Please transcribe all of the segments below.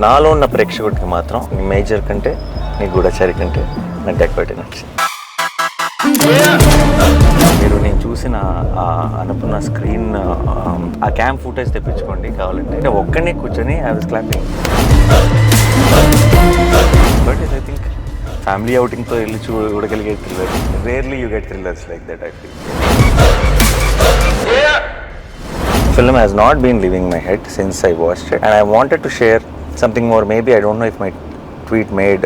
నాలో ఉన్న ప్రేక్షకుడికి మాత్రం నీ మేజర్ కంటే నీ గూఢచారి కంటే నాకు డెకోయిట్ నచ్చింది. మీరు నేను చూసిన అనుకున్న స్క్రీన్ ఆ క్యామ్ ఫుటేజ్ తెప్పించుకోండి కావాలంటే ఒక్కనే కూర్చొని I was clapping. But I think family అవుటింగ్తో వెళ్ళి చూడగలిగే thriller rarely you get thrillers like that. I feel film has not been leaving my head since I watched it, and I wanted to share something more. Maybe I don't know if my tweet made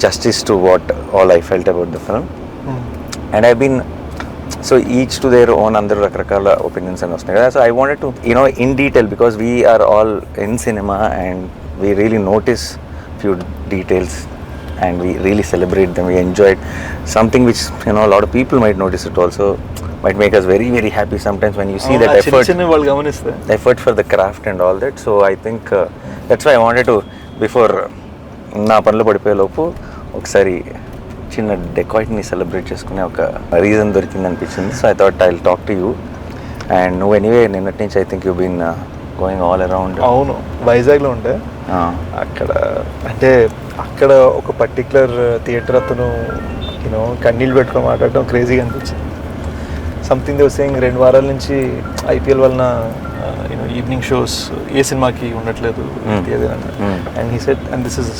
justice to what all I felt about the film. And I've been so each to their own under rakrakala opinions and stuff. So I wanted to in detail, because we are all in cinema and we really notice few details and we really celebrate them. We enjoy it, something which a lot of people might notice it also, might make us very very happy sometimes when you see that effort for the craft and all that. So I think that's why I wanted to, before నా పనులు పడిపోయే లోపు ఒకసారి చిన్న డెకాయిట్ని celebrate చేసుకునే ఒక reason దొరికింది అనిపించింది. So I thought I will talk to you. And నువ్వు ఎనీవే నిన్నటి నుంచి I think you been going all around. అవును, వైజాగ్లో ఉంటే అక్కడ అంటే అక్కడ ఒక పర్టికులర్ థియేటర్ అతను కన్నీళ్ళు పెట్టుకొని మాట్లాడటం క్రేజీగా అనిపించింది. సంథింగ్ దే వాస్ సేయింగ్ 2 వారాల నుంచి ఐపీఎల్ వలన ఈవినింగ్ షోస్ ఏ సినిమాకి ఉండట్లేదు and he said and this is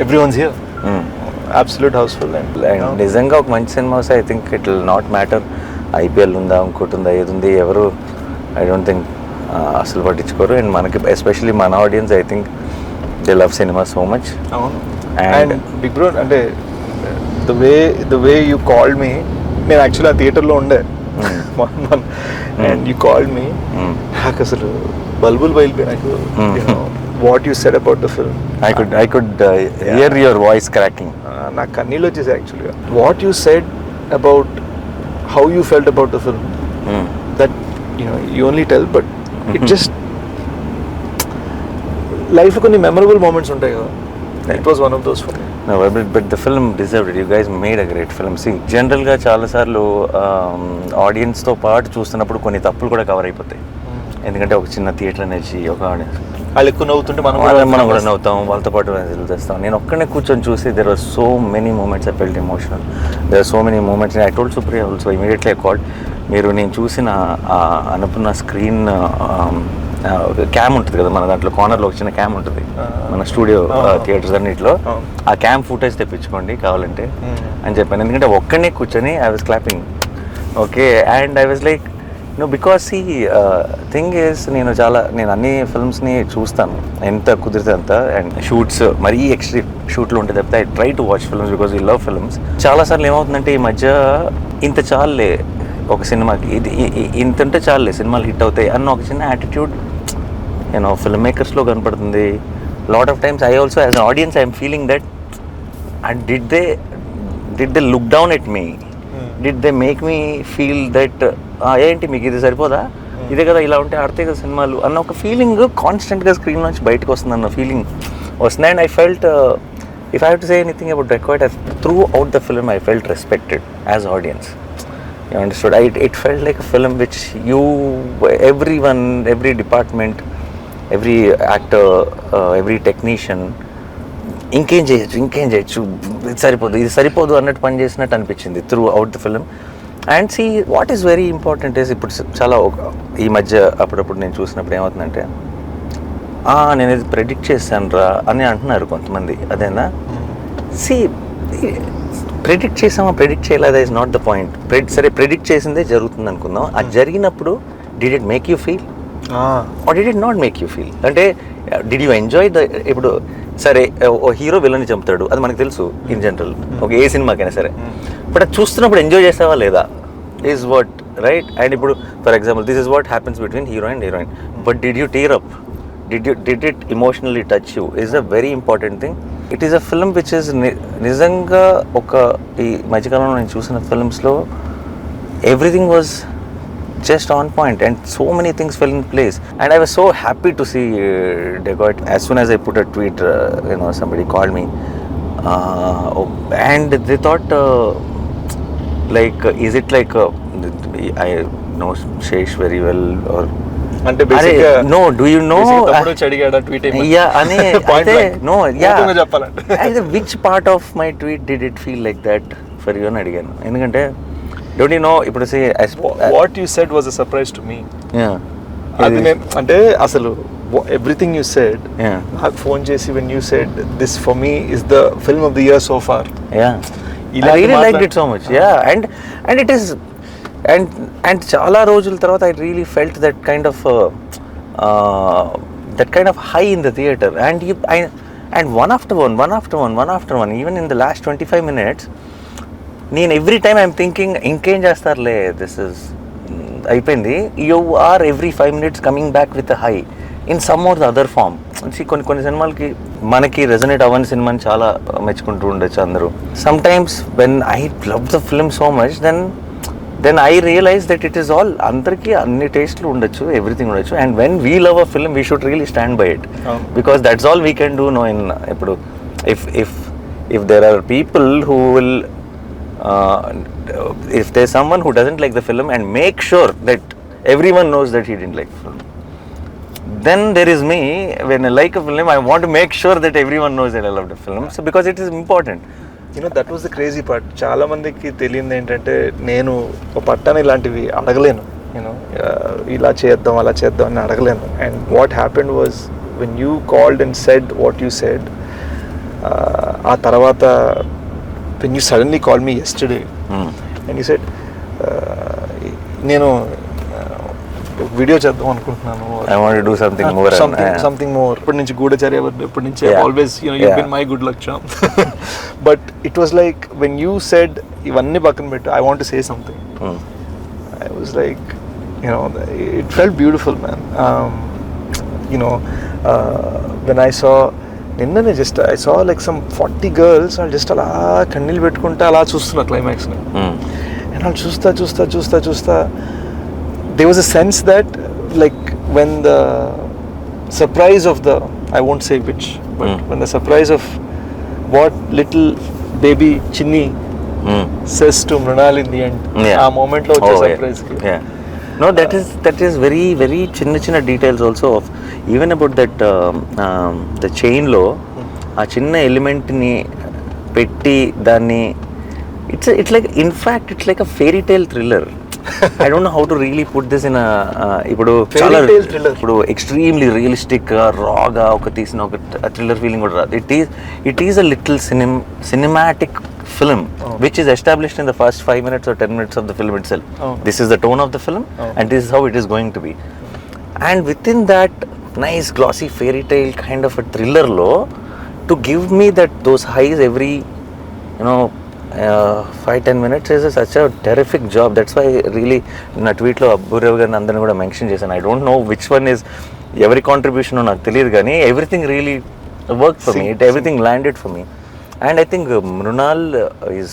everyone's here absolute housefull. And నిజంగా ఒక మంచి సినిమా వస్తే I think it will not matter IPL ఉందా ఇంకోటి ఉందా ఏది ఉంది ఎవరు ఐ డోంట్ థింక్ అసలు పట్టించుకోరు. అండ్ మనకి ఎస్పెషల్లీ మన audience I think they love సినిమా so much. And big bro అంటే the way you called me, నేను యాక్చువల్లీ ఆ థియేటర్లో ఉండే అండ్ యూ కాల్డ్ మీ, నాకు అసలు బల్బులు బయలుపోయి నాకు what you said about the film. I could hear your voice cracking. నాకు కన్నీళ్ళు వచ్చేసాయి యాక్చువల్గా. What you said about how you felt about the film, that you only tell, but it just life కొన్ని memorable moments ఉంటాయి కదా. It was one of those for me. No, but the film deserved it. You guys made a great film. See, జనరల్గా చాలాసార్లు ఆడియన్స్తో పాటు చూస్తున్నప్పుడు కొన్ని తప్పులు కూడా కవర్ అయిపోతాయి. ఎందుకంటే ఒక చిన్న థియేటర్ అనేది ఒక వాళ్ళు ఎక్కువ నవ్వుతుంటే మనం కూడా నవ్వుతాం, వాళ్ళతో పాటు చేస్తాం. నేను ఒక్కనే కూర్చొని చూసి there were so many moments I felt emotional. There are so many moments. I told Supriya also immediately I called. మీరు నేను చూసిన అనుకున్న స్క్రీన్ క్యామ్ ఉంటుంది కదా మన దాంట్లో కార్నర్లో ఒక చిన్న క్యామ్ ఉంటుంది మన స్టూడియో థియేటర్స్ అన్నింటిలో, ఆ క్యామ్ ఫుటేజ్ తెప్పించుకోండి కావాలంటే అని చెప్పాను. ఎందుకంటే ఒక్కనే కూర్చొని I was clapping. Okay, and I was like because ఈ థింగ్ ఈస్ నేను అన్ని ఫిల్మ్స్ని చూస్తాను ఎంత కుదిరితే అంత. అండ్ షూట్స్ మరీ ఎక్స్ట్రీమ్ షూట్లు ఉంటే తప్పితే I try to watch films because ఈ లవ్ ఫిల్మ్స్. చాలాసార్లు ఏమవుతుందంటే ఈ మధ్య ఇంత చాలులే ఒక సినిమాకి, ఇంత ఉంటే చాలులే సినిమాలు హిట్ అవుతాయి అన్న ఒక చిన్న యాటిట్యూడ్ ఫిల్మ్ మేకర్స్లో కనపడుతుంది. Lot of times I also as an audience I'm feeling that and did they look down at me, did they make me feel that ఏంటి మీకు ఇది సరిపోదా, ఇదే కదా ఇలా ఉంటే ఆడితే కదా సినిమాలు అన్న ఒక ఫీలింగ్ కాన్స్టెంట్గా స్క్రీన్ నుంచి బయటకు వస్తుంది అన్న ఫీలింగ్ వస్తుంది. And I felt if I have to say anything about dacoit, through out the film I felt respected as audience. You understood? It felt like a film which everyone, every department, every actor, every technician ఇంకేం చేయొచ్చు ఇది సరిపోదు అన్నట్టు పని చేసినట్టు అనిపించింది throughout the film. And see what is very important is ఇప్పుడు చాలా ఈ మధ్య అప్పుడప్పుడు నేను చూసినప్పుడు ఏమవుతుందంటే నేను ఇది ప్రెడిక్ట్ చేశాను రా అని అంటున్నారు కొంతమంది. అదేనా సీ ప్రెడిక్ట్ చేసామా ప్రెడిక్ట్ చేయలేదా ఇస్ నాట్ ద పాయింట్. సరే ప్రెడిక్ట్ చేసిందే జరుగుతుంది అనుకుందాం, అది జరిగినప్పుడు did it make you feel or did it not make you feel? అంటే డిడ్ యూ ఎంజాయ్ ద ఇప్పుడు సరే ఓ హీరో విలన్ని చంపుతాడు అది మనకు తెలుసు ఇన్ జనరల్ ఒక ఏ సినిమాకైనా సరే, బట్ అది చూస్తున్నప్పుడు ఎంజాయ్ చేసావా లేదా ఈజ్ వాట్ రైట్. అండ్ ఇప్పుడు for example this is what happens between hero and heroine, but did you tier up, did it emotionally touch you is a very important thing. It is a film which is నిజంగా ఒక ఈ మధ్యకాలంలో నేను చూసిన ఫిల్మ్స్లో everything was just on point and so many things fell in place and I was so happy to see Degoit. As soon as I put a tweet somebody called me and they thought like is it like I know Sesh very well or అంటే బేసిక్గా no do you know తమ్ముడు అడిగాడా tweet yeah అని అయితే no yeah చెప్పాలంటే అయితే which part of my tweet did it feel like that for you అని అడిగాను. ఎందుకంటే డోంట్ యూ నో ఇప్పుడు what you said was a surprise to me. అది నేను అంటే అసలు ఎవ్రీథింగ్ యూ సెడ్ నాకు ఫోన్ చేసి when you said this for me is the film of the year so far. I really liked it so much. Yeah, and it is and చాలా రోజుల తర్వాత I really felt that kind of high in the theater, and one after one, even in the last 25 minutes, నేను every time I'm thinking ఇంకేం చేస్తారులే, this is అయిపోయింది. You are every 5 minutes coming back with a high in some or the other form. కొన్ని సినిమాలకి మనకి resonate అవ్వని సినిమాని చాలా మెచ్చుకుంటూ ఉండొచ్చు అందరూ. Sometimes when I love the film so much then I realise that it is all, అందరికీ అన్ని టేస్ట్లు ఉండొచ్చు, ఎవ్రీథింగ్ ఉండొచ్చు. And when we love a film we should really stand by it, because that's all we can do no in. ఇప్పుడు if there are people who will if there's someone who doesn't like the film and make sure that everyone knows that he didn't like the film, then there is me. When I like a film, I want to make sure that everyone knows that I love the film, so because it is important. You know, that was the crazy part. చాలా మందికి తెలియదు ఏంటంటే నేను ఒక పట్టాన ఇలాంటివి అడగలేను, you know ఇలా చేద్దాం అలా చేద్దాం అని అడగలేను. And what happened was when you called and said what you said, ఆ తర్వాత when you suddenly called me yesterday and you said నేను వీడియో చేద్దాం అనుకుంటున్నాను, I want to do something more ఇప్పటి నుంచి గూఢచర్య ఇప్పటి నుంచి always, you know, you've been my good luck charm. But it was like when you said ఇవన్నీ పక్కన పెట్టు, I want to say something, I was like, you know, it felt beautiful, man. You know, when I saw నిన్ననే just I saw like some 40 girls వాళ్ళు just అలా కన్నీళ్ళు పెట్టుకుంటా అలా చూస్తున్నా క్లైమాక్స్ని. అండ్ వాళ్ళు చూస్తా there was a sense that like when the surprise of the, I won't say which, but when the surprise of what little baby Chinni says to Mrinal in the end, ఆ moment లో వచ్చే surprise కి. No, that is very very చిన్న details also of even about that the chain లో ఆ చిన్న element ని పెట్టి దాన్ని it's like, in fact it's like a fairy tale thriller. I don't know how to really put this in a ఇప్పుడు చాలా ఇప్పుడు ఎక్స్ట్రీమ్లీ రియలిస్టిక్ గా రాగా ఒక తీసిన ఒక థ్రిల్లర్ ఫీలింగ్ కూడా రాదు. It is a little cinematic film which is established in the first 5 minutes or 10 minutes of the film itself. This is the tone of the film and this is how it is going to be, and within that nice glossy fairy tale kind of a thriller lo to give me those highs every, you know, 5-10 minutes is such a terrific job. That's why really na tweet lo Aburav garu andani kuda mention chesanu. I don't know which one is every contribution o naku teliyadu gaani everything really worked for me. Everything landed for me, and I think Mrinal is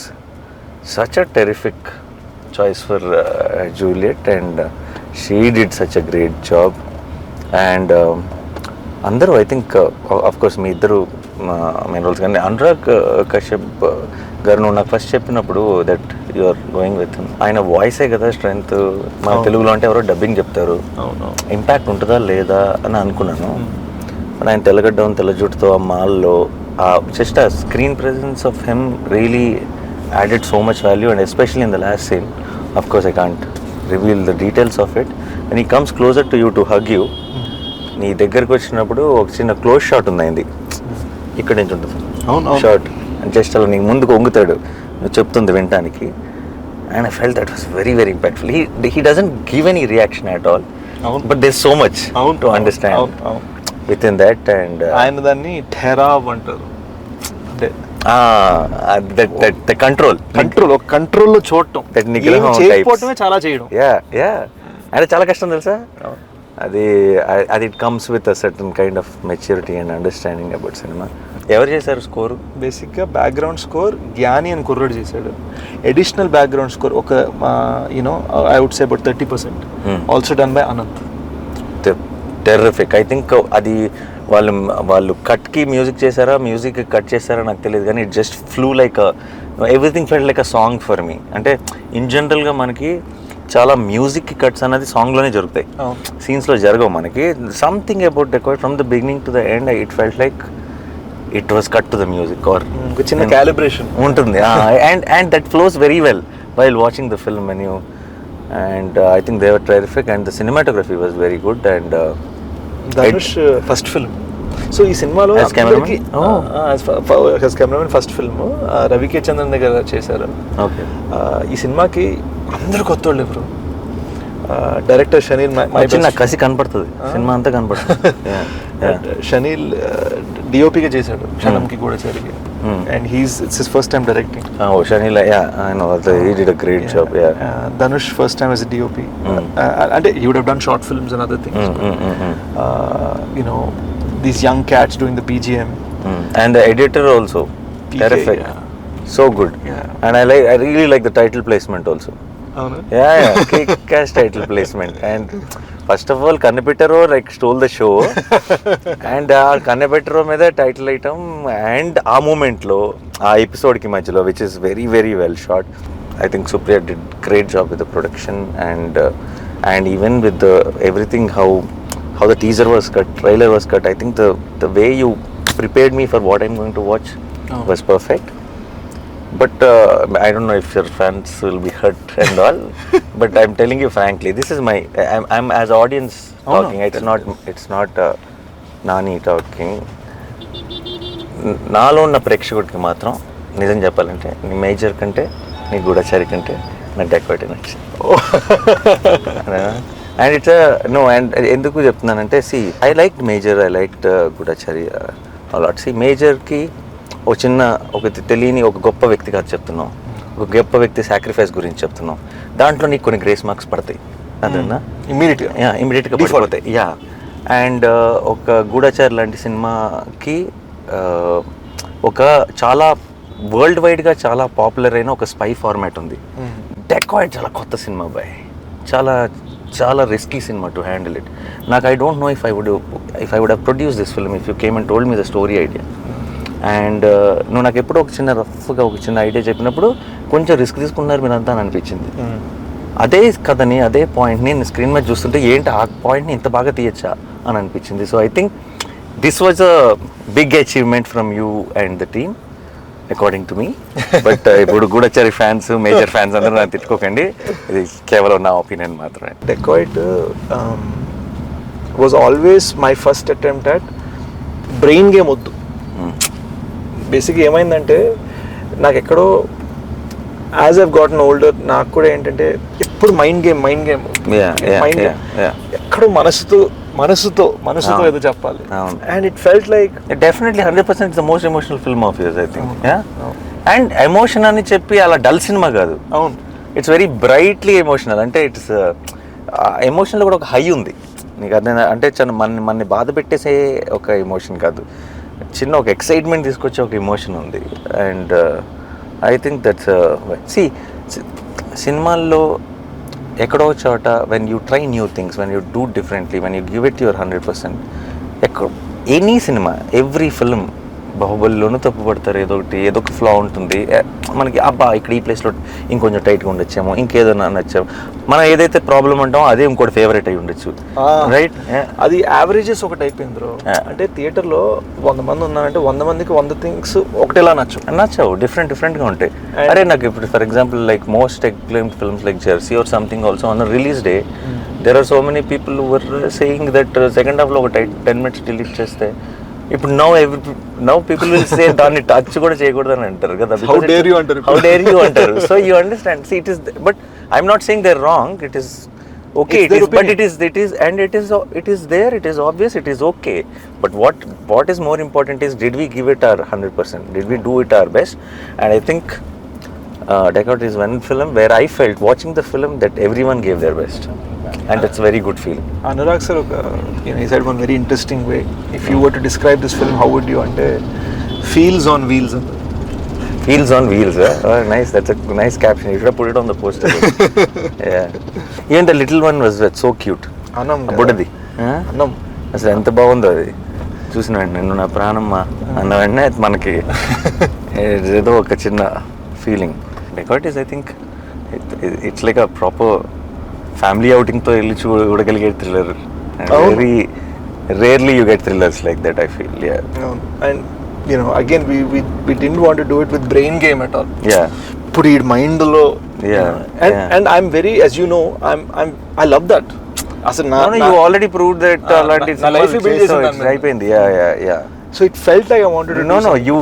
such a terrific choice for Juliet, and she did such a great job. And అందరూ I think of course మీ ఇద్దరు main roles, కానీ అనురాగ్ కశ్యప్ గారు నువ్వు నాకు first చెప్పినప్పుడు that you are going with him, ఆయన వాయిసే కదా స్ట్రెంగ్త్. మన తెలుగులో అంటే ఎవరో డబ్బింగ్ చెప్తారు, ఇంపాక్ట్ ఉంటుందా లేదా అని అనుకున్నాను. ఆయన తెల్లగడ్డం తెల్ల జుట్టుతో ఆ మాల్లో జస్ట్ ఆ screen presence of him really added so much value, and especially in the last scene, of course I can't reveal the details of it, when he comes closer to you to hug you, నీ దగ్గరకు వచ్చినప్పుడు ఒక చిన్న close shot ఉంది అయింది, ఇక్కడ నుంచి ఉంటుంది షాట్, జస్ట్ అలా నీకు ముందుకు వంగుతాడు నువ్వు చెప్తుంది వినటానికి, and I felt that was very very impactful. He doesn't give any reaction at all, but there so much to understand with in that. And ఆయన దాన్ని ఠెరావ్ అంటారు, అంటే కంట్రోల్లో చూడటం, చేయకపోవటమే చాలా చేయడం. అంటే చాలా కష్టం తెలుసా అది. It comes with a certain kind of maturity and understanding about cinema. ఎవరు చేశారు స్కోరు? బేసిక్గా బ్యాక్గ్రౌండ్ స్కోర్ జ్ఞాని అని కుర్రాడు చేశాడు. అడిషనల్ బ్యాక్గ్రౌండ్ స్కోర్ ఒక you know I would say about 30% also done by Anant. Terrific. I think అది వాళ్ళు కట్కి మ్యూజిక్ చేశారా, మ్యూజిక్ కట్ చేశారా నాకు తెలియదు, కానీ it just flew like everything felt like a song for me. అంటే ఇన్ జనరల్గా మనకి చాలా మ్యూజిక్ కట్స్ అనేది సాంగ్లోనే జరుగుతాయి, సీన్స్లో జరగవు మనకి. Something about dacoit from the beginning to the end it felt like it was cut to the music or చిన్న calibration ఉంటుంది. And that flows very well while watching the film when you, and I think they were terrific and the cinematography was very good. And Dhanush first film. So ఈ సినిమాలో cameraman first film రవికే Chandran దగ్గర చేశారు. Okay. ఈ సినిమాకి అందరు కొత్త వాళ్ళు ఎవరు, డైరెక్టర్ షనీల్ నాకు కసి కనపడుతుంది, సినిమా అంతా కనపడుతుంది. షనీల్ డిఓపిగా చేశాడు క్షణంకి కూడా జరిగి, and it's his first time directing. Chenille I know he did a great job. Dhanush first time as a DOP. అంటే he would have done short films and other things. You know, these young cats doing the BGM. And the editor also terrific. So good. And I really like the title placement also. Kick-ass title placement. And first of all Kannapetaro like stole the show. And Kannapetaro మీద title item and ఆ moment లో ఆ episode కి మధ్యలో which is very very well shot. I think Supriya did great job with the production and even with the everything how the teaser was cut, trailer was cut. I think the way you prepared me for what I'm going to watch was perfect. But I don't know if your fans will be hurt and all. But I'm telling you frankly, this is I'm as audience talking. It's not Nani talking. నాలో ఉన్న ప్రేక్షకుడికి మాత్రం నిజం చెప్పాలంటే నీ major కంటే నీ గూఢచారి కంటే నాకు డెకాయిట్ నచ్చింది. అండ్ ఇట్స్ నో అండ్ ఎందుకు చెప్తున్నానంటే I like Major, I like Goodachari a lot. మేజర్కి ఒక తెలియని ఒక గొప్ప వ్యక్తి కాదు చెప్తున్నాం, ఒక గొప్ప వ్యక్తి సాక్రిఫైస్ గురించి చెప్తున్నాం. దాంట్లో నీకు కొన్ని గ్రేస్ మార్క్స్ పడతాయి, అదేనా ఇమీడియట్గా పడిపోతాయి. అండ్ ఒక గూఢచారి లాంటి సినిమాకి ఒక చాలా వరల్డ్ వైడ్గా చాలా పాపులర్ అయిన ఒక స్పై ఫార్మాట్ ఉంది. డెకాయిట్ చాలా కొత్త సినిమా బాయ్, చాలా చాలా రిస్కీ సినిమా టు హ్యాండిల్ ఇట్. నాకు I don't know if I would have produce this film if you came and told me the story idea. And నువ్వు నాకు ఎప్పుడో ఒక చిన్న రఫ్గా ఒక చిన్న ఐడియా చెప్పినప్పుడు కొంచెం రిస్క్ తీసుకున్నారు మీరంతా అని అనిపించింది. అదే కథని అదే పాయింట్ని నేను స్క్రీన్ మీద చూస్తుంటే ఏంటి ఆ పాయింట్ని ఇంత బాగా తీయచ్చా అని అనిపించింది. So I think this was a big achievement from you and the team according to me. But ఇప్పుడు గూఢచారి ఫ్యాన్స్ మేజర్ ఫ్యాన్స్ అందరూ నాకు తిట్టుకోకండి, ఇది కేవలం నా ఒపీనియన్ మాత్రమే. Dacoit was always my first attempt at brain game వద్దు. బేసిక్గా ఏమైందంటే నాకు ఎక్కడో యాజ్ ఐవ్ గాటన్ ఓల్డర్ నాకు కూడా ఏంటంటే ఎప్పుడు మైండ్ గేమ్ ఎక్కడో మనసుతో ఏదో చెప్పాలి. And it felt like definitely 100% the most emotional film of yours I think. And emotion అని చెప్పి అలా డల్ సినిమా కాదు. అవును, ఇట్స్ వెరీ బ్రైట్లీ ఎమోషనల్. అంటే ఇట్స్ ఎమోషన్లో కూడా ఒక హై ఉంది నీకు. అదే అంటే మనని బాధ పెట్టేసే ఒక ఎమోషన్ కాదు, చిన్న ఒక ఎక్సైట్మెంట్ తీసుకొచ్చే ఒక ఎమోషన్ ఉంది. అండ్ ఐ థింక్ దట్స్ సినిమాల్లో ఎక్కడో చోట when you try new things, when you do differently, when you give it your 100%, any సినిమా ఎవ్రీ ఫిల్మ్, బాహుబలిలోనూ తప్పు పడతారు, ఏదో ఒక ఫ్లా ఉంటుంది మనకి. అబ్బా ఇక్కడ ఈ ప్లేస్లో ఇంకొంచెం టైట్గా ఉండొచ్చేమో, ఇంకేదో నచ్చాము, మనం ఏదైతే ప్రాబ్లం అంటామో అదే ఇంకోటి ఫేవరెట్ అయి ఉండొచ్చు, రైట్? అది యావరేజెస్ ఒకటి అయిపోయింది బ్రో. అంటే థియేటర్లో 100 మంది ఉన్నారంటే 100 మందికి 100 థింగ్స్ ఒకటేలా నచ్చవు, డిఫరెంట్గా ఉంటాయి. అరే నాకు ఇప్పుడు for example like most acclaimed films like Jersey or something also on release day there are so many people who were saying that second half లో ఒక 10 minutes delete చేస్తే ఇప్పుడు now people will say దాన్ని touch కూడా చేయకూడదు అని అంటారు కదా. How dare you అంటారు. So you understand, see it is, but I'm not saying they're wrong, it is okay, it is, but it is and it is there, it is obvious, it is okay, but what is more important is did we give it our 100%, did we do it our best? And I think Decaut is one film where I felt watching the film that everyone gave their best, and it's a very good feeling. Anurag sir, he said one very interesting way, if you were to describe this film, how would you? Ante feels on wheels. Feels on wheels, oh, nice, that's a nice caption, you should have put it on the poster. Yeah, even the little one was so cute. Anam బుడ్డది Anam అసలు ఎంత బాగుందో అది చూసిన వెంటనే నిన్ను నా ప్రాణమ్మా అన్న వెంటనే మనకి ఏదో ఒక చిన్న feeling. Decaut is, I think, it's like a proper family అవుటింగ్తో వెళ్ళి చూడగలిగే thriller. Very rarely you get thrillers like that, I feel. And again we didn't want to do it with brain game at all. Put it mind lo. And I'm very, as you know, I love that. You already proved that na life build it's అయిపోయింది. So it felt like I wanted to do you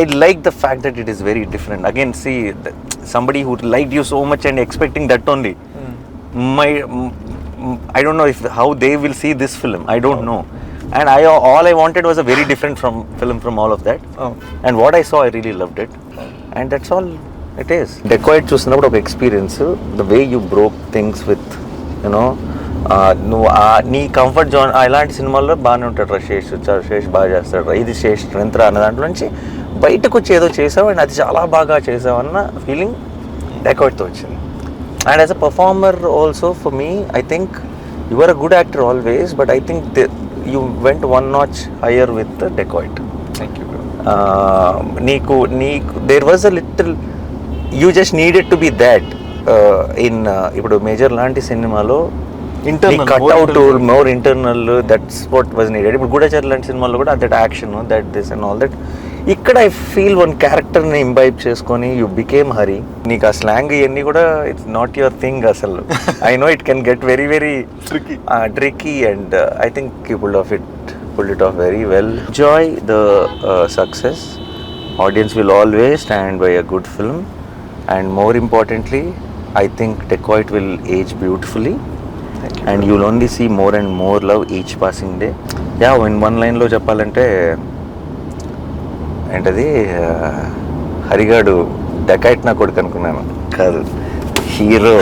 I like the fact that it is very different. Again, see, somebody who liked you so much and expecting that only, I don't know if how they will see this film. I don't know. And all I wanted was a very different film from all of that. And what I saw, I really loved it. And that's all it is. Dacoit చూసినప్పుడు ఒక experience, the way you broke things with, నువ్వు నీ comfort zone. ఇలాంటి సినిమాల్లో బాగానే ఉంటాడు రా శేష్ బాగా చేస్తాడు రా, ఇది శేష్ స్ట్రెంత్ రా అన్న దాంట్లో నుంచి బయటకు వచ్చి ఏదో చేసావు అండ్ అది చాలా బాగా చేసావు అన్న ఫీలింగ్ డెకాయిట్తో వచ్చింది. And as a performer also for me, I think you are a good actor always, but I think you went one notch higher with the Dacoit. Thank you, bro. నీకు there was a little, you just needed to be that in ఇప్పుడు major లాంటి సినిమాలో internal cut out more internal, that's what was needed. ఇప్పుడు గూఢచారి లాంటి సినిమాలో కూడా that action, that this and all that. ఇక్కడ I feel one క్యారెక్టర్ని imbibe చేసుకొని యూ బికేమ్ హరి. నీకు ఆ స్లాంగ్ ఇవన్నీ కూడా ఇట్స్ నాట్ యువర్ థింగ్ అసలు. I know it can get very very tricky and I think you pulled it off very well. Enjoy the success. Audience will always stand by a good film, and more importantly, I think Dacoit will age beautifully. And you'll only see more and more love each passing day. In one line లో చెప్పాలంటే ఏంటది, హరిగాడు dacoit నా కొడుకు అనుకున్నాను, కాదు hero.